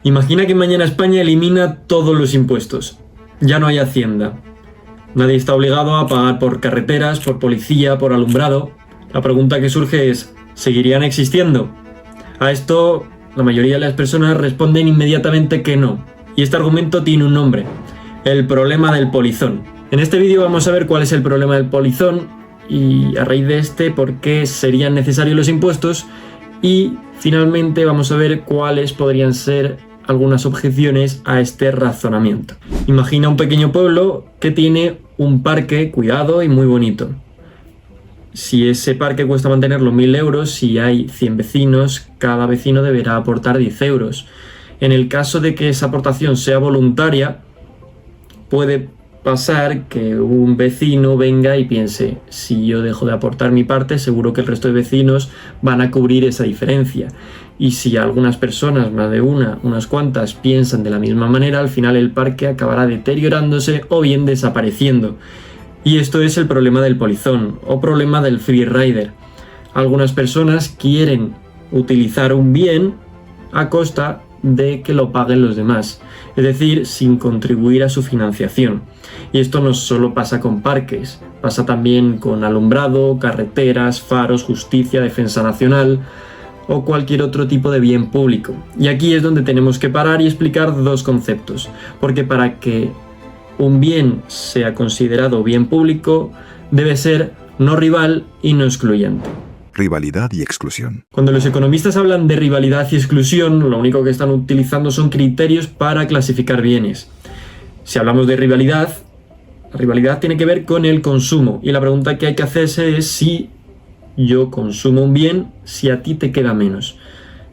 Imagina que mañana España elimina todos los impuestos. Ya no hay hacienda. Nadie está obligado a pagar por carreteras, por policía, por alumbrado. La pregunta que surge es, ¿seguirían existiendo? A esto, la mayoría de las personas responden inmediatamente que no. Y este argumento tiene un nombre: el problema del polizón. En este vídeo vamos a ver cuál es el problema del polizón y, a raíz de este, por qué serían necesarios los impuestos, y finalmente vamos a ver cuáles podrían ser algunas objeciones a este razonamiento. Imagina un pequeño pueblo que tiene un parque cuidado y muy bonito. Si ese parque cuesta mantenerlo 1.000 euros, si hay 100 vecinos, cada vecino deberá aportar 10 euros. En el caso de que esa aportación sea voluntaria, puede pasar que un vecino venga y piense, si yo dejo de aportar mi parte, seguro que el resto de vecinos van a cubrir esa diferencia. Y si algunas personas, más de unas cuantas, piensan de la misma manera, al final el parque acabará deteriorándose o bien desapareciendo. Y esto es el problema del polizón o problema del free rider. Algunas personas quieren utilizar un bien a costa de que lo paguen los demás, es decir, sin contribuir a su financiación. Y esto no solo pasa con parques, pasa también con alumbrado, carreteras, faros, justicia, defensa nacional o cualquier otro tipo de bien público. Y aquí es donde tenemos que parar y explicar dos conceptos, porque para que un bien sea considerado bien público, debe ser no rival y no excluyente. Rivalidad y exclusión. Cuando los economistas hablan de rivalidad y exclusión, lo único que están utilizando son criterios para clasificar bienes. Si hablamos de rivalidad, la rivalidad tiene que ver con el consumo, y la pregunta que hay que hacerse es si yo consumo un bien, si a ti te queda menos.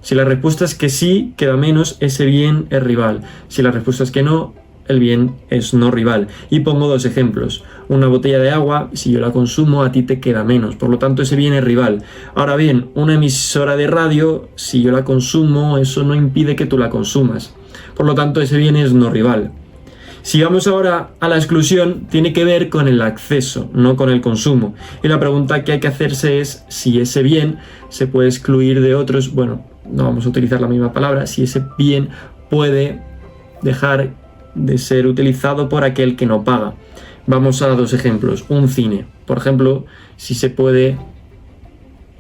Si la respuesta es que sí, queda menos, ese bien es rival. Si la respuesta es que no, el bien es no rival. Y pongo dos ejemplos. Una botella de agua, si yo la consumo, a ti te queda menos. Por lo tanto, ese bien es rival. Ahora bien, una emisora de radio, si yo la consumo, eso no impide que tú la consumas. Por lo tanto, ese bien es no rival. Si vamos ahora a la exclusión, tiene que ver con el acceso, no con el consumo. Y la pregunta que hay que hacerse es si ese bien se puede excluir de otros. Bueno, no vamos a utilizar la misma palabra. Si ese bien puede dejar de ser utilizado por aquel que no paga. Vamos a dos ejemplos. Un cine, por ejemplo, si se puede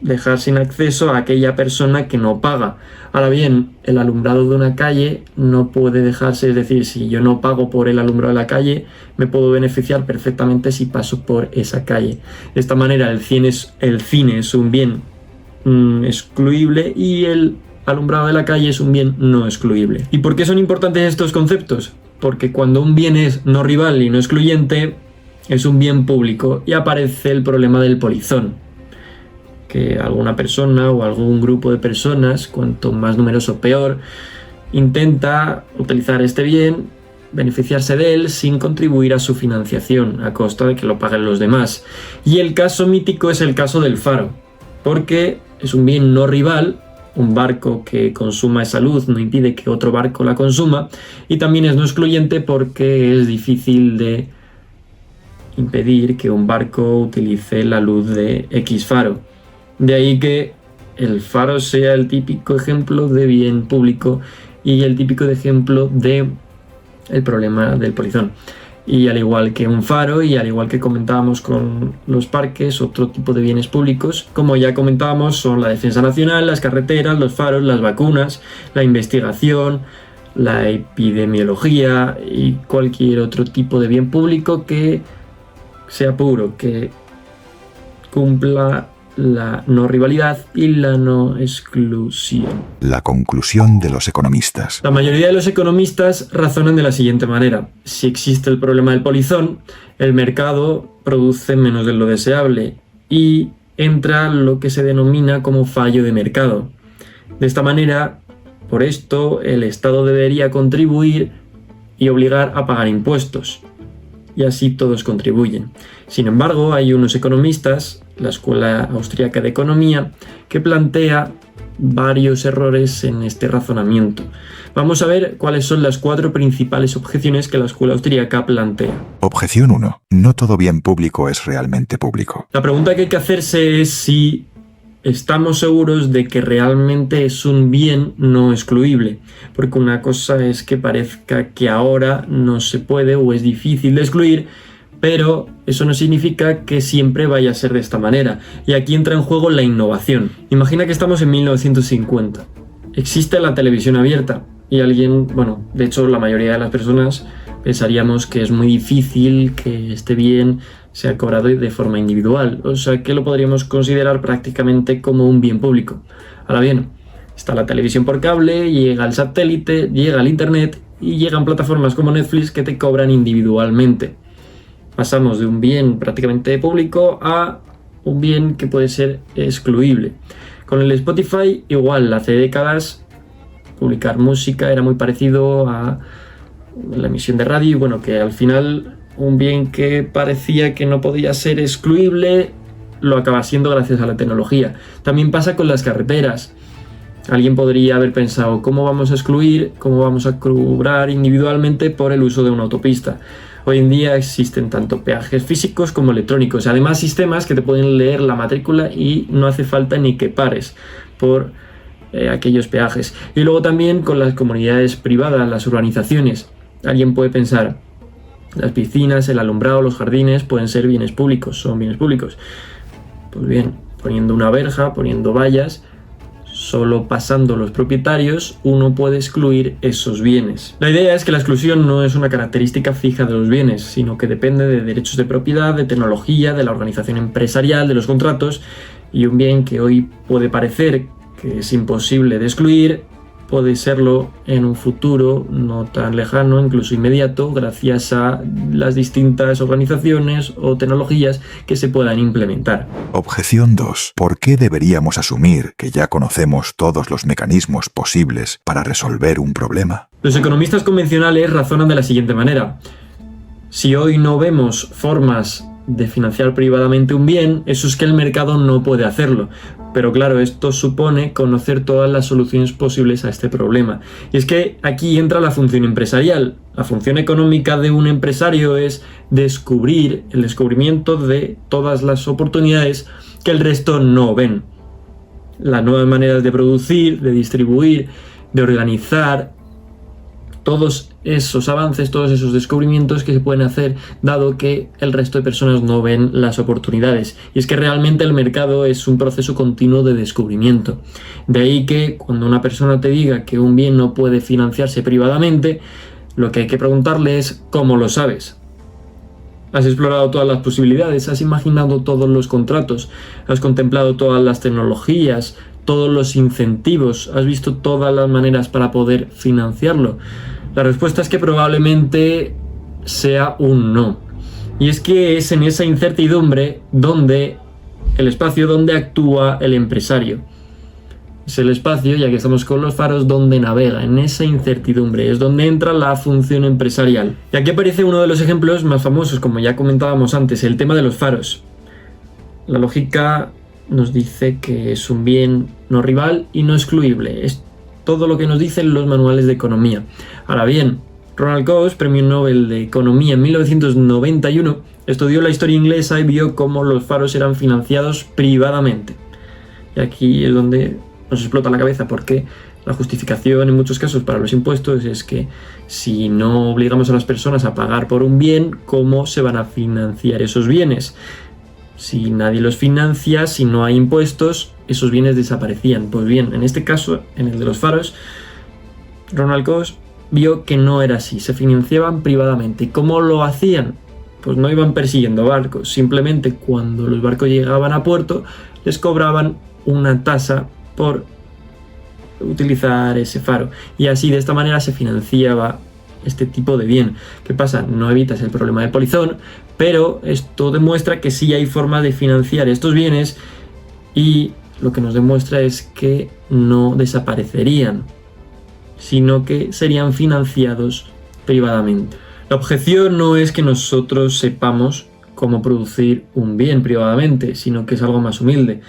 dejar sin acceso a aquella persona que no paga. Ahora bien, el alumbrado de una calle no puede dejarse, es decir, si yo no pago por el alumbrado de la calle, me puedo beneficiar perfectamente si paso por esa calle. De esta manera el cine es un bien excluible y el alumbrado de la calle es un bien no excluible. ¿Y por qué son importantes estos conceptos? Porque cuando un bien es no rival y no excluyente, es un bien público y aparece el problema del polizón. Que alguna persona o algún grupo de personas, cuanto más numeroso peor, intenta utilizar este bien, beneficiarse de él sin contribuir a su financiación, a costa de que lo paguen los demás. Y el caso mítico es el caso del faro, porque es un bien no rival. Un barco que consuma esa luz no impide que otro barco la consuma, y también es no excluyente porque es difícil de impedir que un barco utilice la luz de X faro. De ahí que el faro sea el típico ejemplo de bien público y el típico ejemplo de el problema del polizón. Y al igual que un faro, y al igual que comentábamos con los parques, otro tipo de bienes públicos, como ya comentábamos, son la defensa nacional, las carreteras, los faros, las vacunas, la investigación, la epidemiología y cualquier otro tipo de bien público que sea puro, que cumpla la no rivalidad y la no exclusión. La conclusión de los economistas. La mayoría de los economistas razonan de la siguiente manera: si existe el problema del polizón, el mercado produce menos de lo deseable y entra lo que se denomina como fallo de mercado. De esta manera, por esto, el Estado debería contribuir y obligar a pagar impuestos, y así todos contribuyen. Sin embargo, hay unos economistas, la Escuela Austríaca de Economía, que plantea varios errores en este razonamiento. Vamos a ver cuáles son las 4 principales objeciones que la Escuela Austríaca plantea. Objeción 1. No todo bien público es realmente público. La pregunta que hay que hacerse es si estamos seguros de que realmente es un bien no excluible, porque una cosa es que parezca que ahora no se puede o es difícil de excluir, pero eso no significa que siempre vaya a ser de esta manera. Y aquí entra en juego la innovación. Imagina que estamos en 1950. Existe la televisión abierta y alguien, de hecho la mayoría de las personas pensaríamos que es muy difícil que esté bien sea cobrado de forma individual, o sea que lo podríamos considerar prácticamente como un bien público. Ahora bien, está la televisión por cable, llega el satélite, llega el internet y llegan plataformas como Netflix que te cobran individualmente. Pasamos de un bien prácticamente público a un bien que puede ser excluible. Con el Spotify igual, hace décadas publicar música era muy parecido a la emisión de radio y que al final un bien que parecía que no podía ser excluible lo acaba siendo gracias a la tecnología. También pasa con las carreteras. Alguien podría haber pensado cómo vamos a excluir, cómo vamos a cobrar individualmente por el uso de una autopista. Hoy en día existen tanto peajes físicos como electrónicos, además sistemas que te pueden leer la matrícula y no hace falta ni que pares por aquellos peajes. Y luego también con las comunidades privadas, las urbanizaciones. Alguien puede pensar, las piscinas, el alumbrado, los jardines pueden ser bienes públicos, son bienes públicos. Pues bien, poniendo una verja, poniendo vallas, solo pasando los propietarios uno puede excluir esos bienes. La idea es que la exclusión no es una característica fija de los bienes, sino que depende de derechos de propiedad, de tecnología, de la organización empresarial, de los contratos, y un bien que hoy puede parecer que es imposible de excluir, puede serlo en un futuro no tan lejano, incluso inmediato, gracias a las distintas organizaciones o tecnologías que se puedan implementar. Objeción 2. ¿Por qué deberíamos asumir que ya conocemos todos los mecanismos posibles para resolver un problema? Los economistas convencionales razonan de la siguiente manera. Si hoy no vemos formas de financiar privadamente un bien, eso es que el mercado no puede hacerlo. Pero claro, esto supone conocer todas las soluciones posibles a este problema. Y es que aquí entra la función empresarial. La función económica de un empresario es descubrir el descubrimiento de todas las oportunidades que el resto no ven. Las nuevas maneras de producir, de distribuir, de organizar, todos esos avances, todos esos descubrimientos que se pueden hacer dado que el resto de personas no ven las oportunidades. Y es que realmente el mercado es un proceso continuo de descubrimiento. De ahí que cuando una persona te diga que un bien no puede financiarse privadamente, lo que hay que preguntarle es ¿cómo lo sabes? ¿Has explorado todas las posibilidades? ¿Has imaginado todos los contratos? ¿Has contemplado todas las tecnologías? ¿Todos los incentivos? ¿Has visto todas las maneras para poder financiarlo? La respuesta es que probablemente sea un no. Y es que es en esa incertidumbre donde el espacio donde actúa el empresario. Es el espacio, ya que estamos con los faros, donde navega. En esa incertidumbre es donde entra la función empresarial. Y aquí aparece uno de los ejemplos más famosos, como ya comentábamos antes, el tema de los faros. La lógica nos dice que es un bien no rival y no excluible. Es todo lo que nos dicen los manuales de economía. Ahora bien, Ronald Coase, premio Nobel de Economía en 1991, estudió la historia inglesa y vio cómo los faros eran financiados privadamente. Y aquí es donde nos explota la cabeza, porque la justificación en muchos casos para los impuestos es que si no obligamos a las personas a pagar por un bien, ¿cómo se van a financiar esos bienes? Si nadie los financia, si no hay impuestos, esos bienes desaparecían. Pues bien, en este caso, en el de los faros, Ronald Coase vio que no era así, se financiaban privadamente. ¿Y cómo lo hacían? Pues no iban persiguiendo barcos, simplemente cuando los barcos llegaban a puerto, les cobraban una tasa por utilizar ese faro. Y así, de esta manera, se financiaba este tipo de bien. ¿Qué pasa? No evitas el problema del polizón, pero esto demuestra que sí hay forma de financiar estos bienes y lo que nos demuestra es que no desaparecerían, sino que serían financiados privadamente. La objeción no es que nosotros sepamos cómo producir un bien privadamente, sino que es algo más humilde.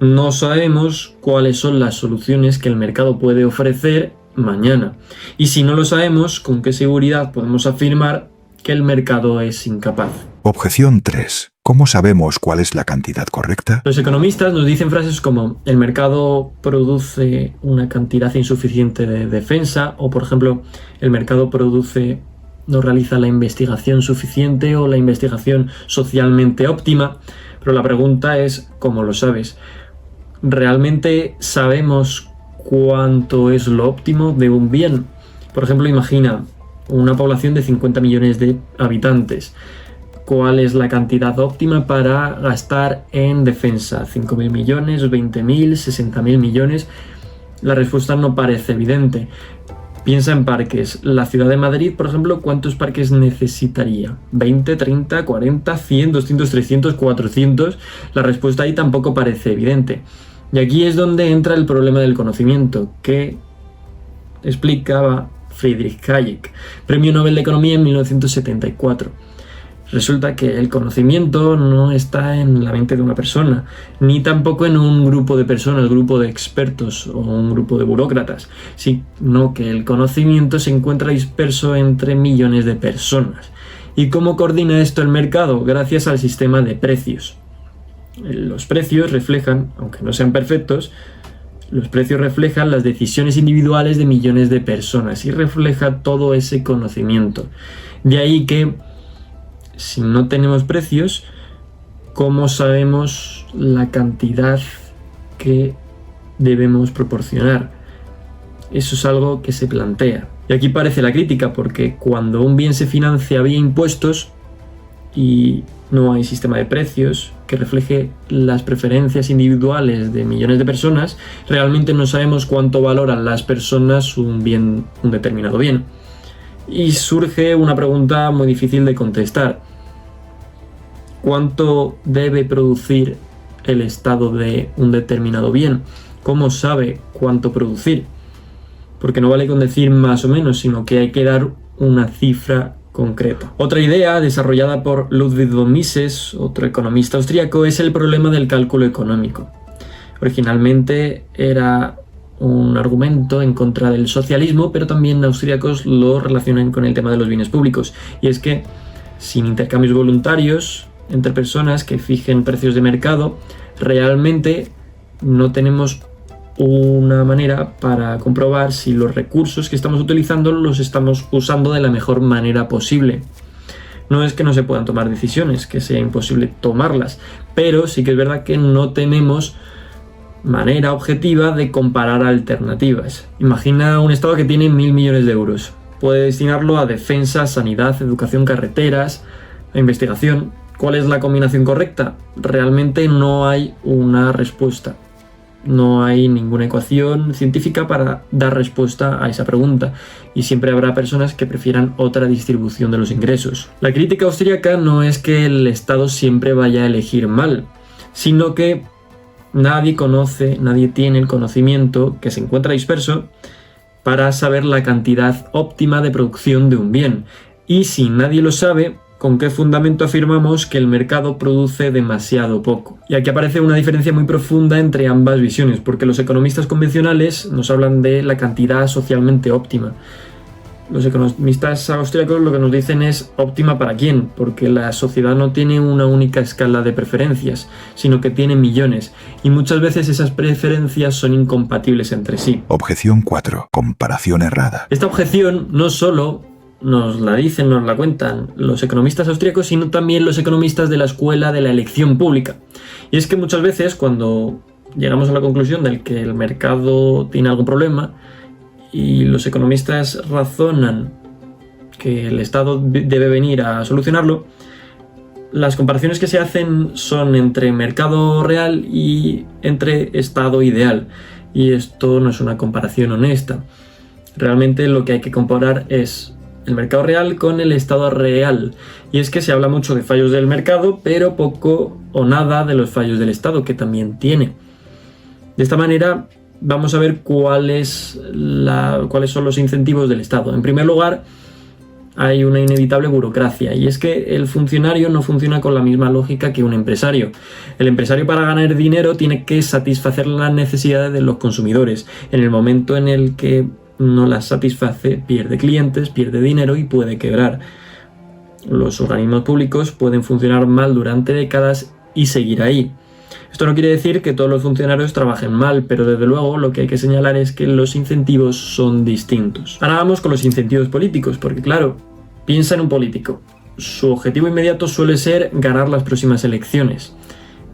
No sabemos cuáles son las soluciones que el mercado puede ofrecer mañana. Y si no lo sabemos, ¿con qué seguridad podemos afirmar que el mercado es incapaz? Objeción 3. ¿Cómo sabemos cuál es la cantidad correcta? Los economistas nos dicen frases como el mercado produce una cantidad insuficiente de defensa, o por ejemplo, el mercado no realiza la investigación suficiente o la investigación socialmente óptima. Pero la pregunta es, ¿cómo lo sabes? ¿Realmente sabemos cuánto es lo óptimo de un bien? Por ejemplo, imagina una población de 50 millones de habitantes. ¿Cuál es la cantidad óptima para gastar en defensa? ¿5.000 millones, 20.000, 60.000 millones? La respuesta no parece evidente. Piensa en parques. La ciudad de Madrid, por ejemplo, ¿cuántos parques necesitaría? ¿20, 30, 40, 100, 200, 300, 400? La respuesta ahí tampoco parece evidente. Y aquí es donde entra el problema del conocimiento, que explicaba Friedrich Hayek, Premio Nobel de Economía en 1974. Resulta que el conocimiento no está en la mente de una persona, ni tampoco en un grupo de personas, grupo de expertos o un grupo de burócratas, sino que el conocimiento se encuentra disperso entre millones de personas. ¿Y cómo coordina esto el mercado? Gracias al sistema de precios. Los precios reflejan, aunque no sean perfectos, los precios reflejan las decisiones individuales de millones de personas y refleja todo ese conocimiento. De ahí que si no tenemos precios, ¿cómo sabemos la cantidad que debemos proporcionar? Eso es algo que se plantea. Y aquí aparece la crítica, porque cuando un bien se financia vía impuestos y no hay sistema de precios que refleje las preferencias individuales de millones de personas, realmente no sabemos cuánto valoran las personas un determinado bien. Y surge una pregunta muy difícil de contestar. ¿Cuánto debe producir el Estado de un determinado bien? ¿Cómo sabe cuánto producir? Porque no vale con decir más o menos, sino que hay que dar una cifra concreta. Otra idea desarrollada por Ludwig von Mises, otro economista austríaco, es el problema del cálculo económico. Originalmente era un argumento en contra del socialismo, pero también austríacos lo relacionan con el tema de los bienes públicos. Y es que sin intercambios voluntarios entre personas que fijen precios de mercado, realmente no tenemos una manera para comprobar si los recursos que estamos utilizando los estamos usando de la mejor manera posible. No es que no se puedan tomar decisiones, que sea imposible tomarlas, pero sí que es verdad que no tenemos manera objetiva de comparar alternativas. Imagina un Estado que tiene 1.000 millones de euros. Puede destinarlo a defensa, sanidad, educación, carreteras, a investigación. ¿Cuál es la combinación correcta? Realmente no hay una respuesta. No hay ninguna ecuación científica para dar respuesta a esa pregunta, y siempre habrá personas que prefieran otra distribución de los ingresos. La crítica austríaca no es que el Estado siempre vaya a elegir mal, sino que nadie tiene el conocimiento, que se encuentra disperso, para saber la cantidad óptima de producción de un bien. Y si nadie lo sabe, ¿con qué fundamento afirmamos que el mercado produce demasiado poco? Y aquí aparece una diferencia muy profunda entre ambas visiones, porque los economistas convencionales nos hablan de la cantidad socialmente óptima. Los economistas austríacos lo que nos dicen es óptima para quién, porque la sociedad no tiene una única escala de preferencias, sino que tiene millones, y muchas veces esas preferencias son incompatibles entre sí. Objeción 4. Comparación errada. Esta objeción no solo nos la dicen, nos la cuentan los economistas austríacos, sino también los economistas de la escuela de la elección pública. Y es que muchas veces cuando llegamos a la conclusión de que el mercado tiene algún problema y los economistas razonan que el Estado debe venir a solucionarlo, las comparaciones que se hacen son entre mercado real y entre Estado ideal. Y esto no es una comparación honesta. Realmente lo que hay que comparar es el mercado real con el Estado real. Y es que se habla mucho de fallos del mercado, pero poco o nada de los fallos del Estado, que también tiene. De esta manera vamos a ver cuáles son los incentivos del Estado. En primer lugar, hay una inevitable burocracia, y es que el funcionario no funciona con la misma lógica que un empresario. El empresario, para ganar dinero, tiene que satisfacer las necesidades de los consumidores. En el momento en el que no las satisface, pierde clientes, pierde dinero y puede quebrar. Los organismos públicos pueden funcionar mal durante décadas y seguir ahí. Esto no quiere decir que todos los funcionarios trabajen mal, pero desde luego lo que hay que señalar es que los incentivos son distintos. Ahora vamos con los incentivos políticos, porque claro, piensa en un político. Su objetivo inmediato suele ser ganar las próximas elecciones.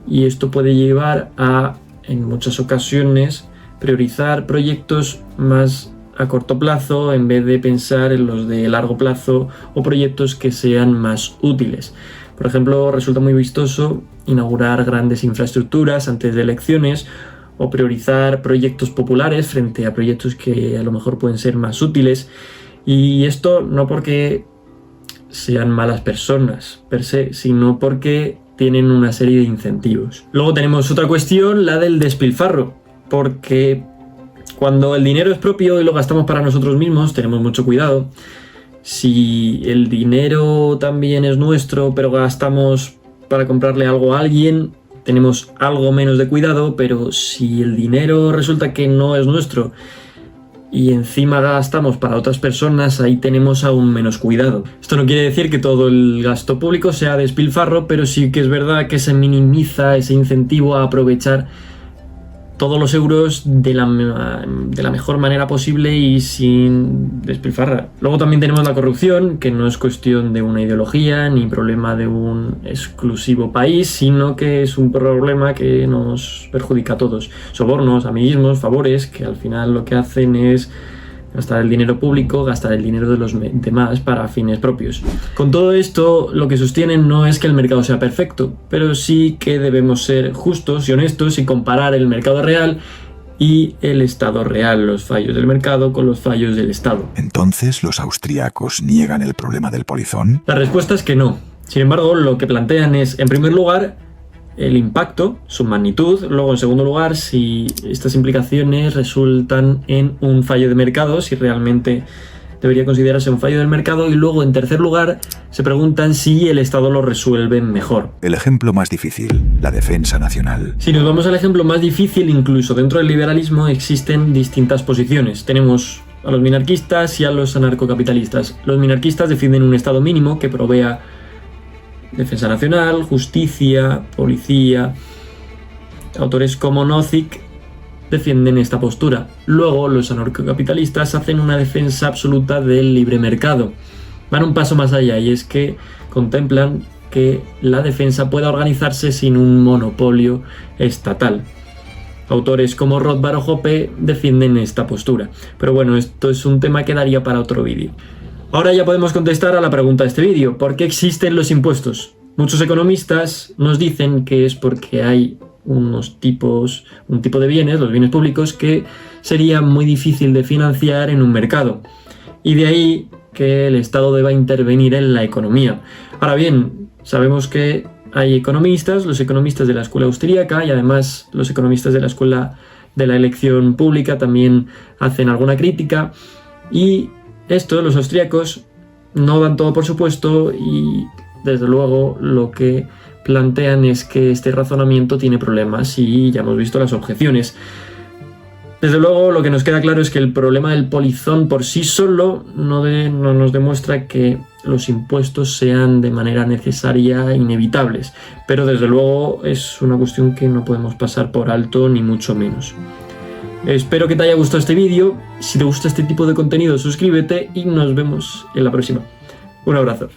Y esto puede llevar a, en muchas ocasiones, priorizar proyectos más a corto plazo en vez de pensar en los de largo plazo o proyectos que sean más útiles. Por ejemplo, resulta muy vistoso inaugurar grandes infraestructuras antes de elecciones o priorizar proyectos populares frente a proyectos que a lo mejor pueden ser más útiles. Y esto no porque sean malas personas per se, sino porque tienen una serie de incentivos. Luego tenemos otra cuestión, la del despilfarro, porque cuando el dinero es propio y lo gastamos para nosotros mismos, tenemos mucho cuidado. Si el dinero también es nuestro, pero gastamos para comprarle algo a alguien, tenemos algo menos de cuidado, pero si el dinero resulta que no es nuestro y encima gastamos para otras personas, ahí tenemos aún menos cuidado. Esto no quiere decir que todo el gasto público sea despilfarro, pero sí que es verdad que se minimiza ese incentivo a aprovechar todos los euros de la mejor manera posible y sin despilfarrar. Luego también tenemos la corrupción, que no es cuestión de una ideología ni problema de un exclusivo país, sino que es un problema que nos perjudica a todos. Sobornos, amiguismos, favores, que al final lo que hacen es gastar el dinero público, gastar el dinero de los demás para fines propios. Con todo esto, lo que sostienen no es que el mercado sea perfecto, pero sí que debemos ser justos y honestos y comparar el mercado real y el Estado real, los fallos del mercado con los fallos del Estado. ¿Entonces los austríacos niegan el problema del polizón? La respuesta es que no. Sin embargo, lo que plantean es, en primer lugar, el impacto, su magnitud. Luego, en segundo lugar, si estas implicaciones resultan en un fallo de mercado, si realmente debería considerarse un fallo del mercado. Y luego, en tercer lugar, se preguntan si el Estado lo resuelve mejor. El ejemplo más difícil, la defensa nacional. Si nos vamos al ejemplo más difícil, incluso dentro del liberalismo existen distintas posiciones. Tenemos a los minarquistas y a los anarcocapitalistas. Los minarquistas defienden un Estado mínimo que provea defensa nacional, justicia, policía. Autores como Nozick defienden esta postura. Luego, los anarcocapitalistas hacen una defensa absoluta del libre mercado. Van un paso más allá y es que contemplan que la defensa pueda organizarse sin un monopolio estatal. Autores como Rothbard o Hoppe defienden esta postura. Pero bueno, esto es un tema que daría para otro vídeo. Ahora ya podemos contestar a la pregunta de este vídeo. ¿Por qué existen los impuestos? Muchos economistas nos dicen que es porque hay un tipo de bienes, los bienes públicos, que sería muy difícil de financiar en un mercado. Y de ahí que el Estado deba intervenir en la economía. Ahora bien, sabemos que hay economistas, los economistas de la escuela austríaca y además los economistas de la escuela de la elección pública también hacen alguna crítica. Y esto, los austríacos, no dan todo por supuesto y desde luego lo que plantean es que este razonamiento tiene problemas y ya hemos visto las objeciones. Desde luego lo que nos queda claro es que el problema del polizón por sí solo no nos demuestra que los impuestos sean de manera necesaria inevitables, pero desde luego es una cuestión que no podemos pasar por alto ni mucho menos. Espero que te haya gustado este vídeo. Si te gusta este tipo de contenido, suscríbete y nos vemos en la próxima. Un abrazo.